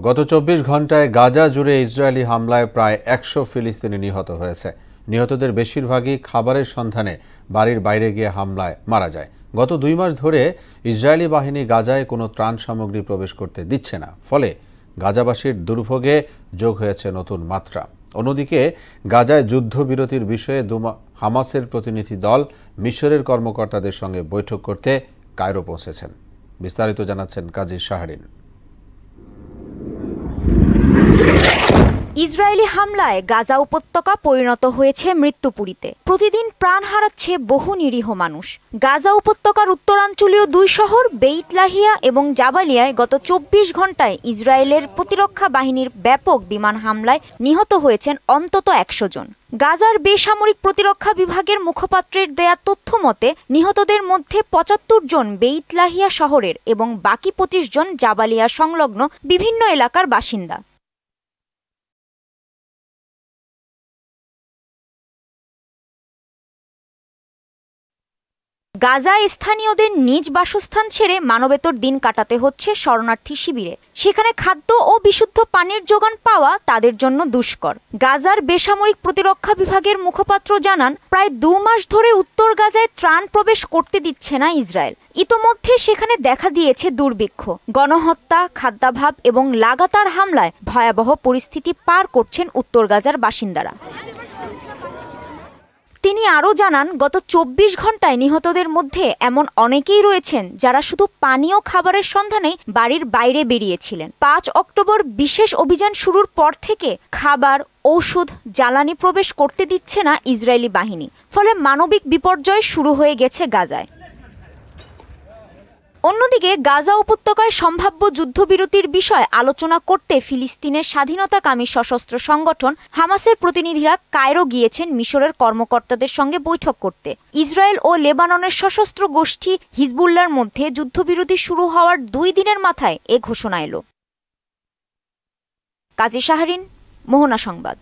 গত ২৪ ঘন্টায় গাজা জুড়ে ইসরায়েলি হামলায় প্রায় ১০০ ফিলিস্তিনি নিহত হয়েছে। নিহতদের বেশিরভাগই খাবারের সন্ধানে বাড়ির বাইরে গিয়ে হামলায় মারা যায়। গত ২ মাস ধরে ইসরায়েলি বাহিনী গাজায় কোনো ত্রাণ সামগ্রী প্রবেশ করতে দিচ্ছে না, ফলে গাজাবাসীর দুর্ভোগে যোগ হয়েছে নতুন মাত্রা। অন্যদিকে গাজায় যুদ্ধবিরতির বিষয়ে হামাসের প্রতিনিধি দল মিশরের কর্মকর্তাদের সঙ্গে বৈঠক করতে কায়রো পৌঁছেছেন। বিস্তারিত জানাচ্ছেন কাজী শাহরিন। ইসরায়েলি হামলায় গাজা উপত্যকা পরিণত হয়েছে মৃত্যুপুরীতে। প্রতিদিন প্রাণ হারাচ্ছে বহু নিরীহ মানুষ। গাজা উপত্যকার উত্তরাঞ্চলীয় ২ শহর বেইত লাহিয়া এবং জাবালিয়ায় গত ২৪ ঘন্টায় ইসরায়েলের প্রতিরক্ষা বাহিনীর ব্যাপক বিমান হামলায় নিহত হয়েছেন অন্তত ১০০ জন। গাজার বেসামরিক প্রতিরক্ষা বিভাগের মুখপাত্রের দেয়া তথ্য মতে নিহতদের মধ্যে ৭৫ জন বেইত লাহিয়া শহরের এবং বাকি ২৫ জন জাবালিয়া সংলগ্ন বিভিন্ন এলাকার বাসিন্দা। গাজায় স্থানীয়দের নিজ বাসস্থান ছেড়ে মানবেতর দিন কাটাতে হচ্ছে শরণার্থী শিবিরে। সেখানে খাদ্য ও বিশুদ্ধ পানির যোগান পাওয়া তাদের জন্য দুষ্কর। গাজার বেসামরিক প্রতিরক্ষা বিভাগের মুখপাত্র জানান, প্রায় ২ মাস ধরে উত্তর গাজায় ত্রাণ প্রবেশ করতে দিচ্ছে না ইসরায়েল। ইতোমধ্যে সেখানে দেখা দিয়েছে দুর্ভিক্ষ, গণহত্যা, খাদ্যাভাব এবং লাগাতার হামলায় ভয়াবহ পরিস্থিতি পার করছেন উত্তর গাজার বাসিন্দারা। তিনি আরও জানান, গত ২৪ ঘন্টায় নিহতদের মধ্যে এমন অনেকেই রয়েছেন যারা শুধু পানীয় খাবারের সন্ধানেই বাড়ির বাইরে বেরিয়েছিলেন। ৫ অক্টোবর বিশেষ অভিযান শুরুর পর থেকে খাবার, ঔষধ, জ্বালানি প্রবেশ করতে দিচ্ছে না ইসরায়েলি বাহিনী, ফলে মানবিক বিপর্যয় শুরু হয়ে গেছে গাজায়। অন্যদিকে গাজা উপত্যকায় সম্ভাব্য যুদ্ধবিরতির বিষয়ে আলোচনা করতে ফিলিস্তিনের স্বাধীনতাকামী সশস্ত্র সংগঠন হামাসের প্রতিনিধিরা কায়রো গিয়েছেন মিশরের কর্মকর্তাদের সঙ্গে বৈঠক করতে। ইসরায়েল ও লেবাননের সশস্ত্র গোষ্ঠী হিজবুল্লাহর মধ্যে যুদ্ধবিরতি শুরু হওয়ার ২ দিনের মাথায় এ ঘোষণা এলো। কাজী শাহরিন, মোহনা সংবাদ।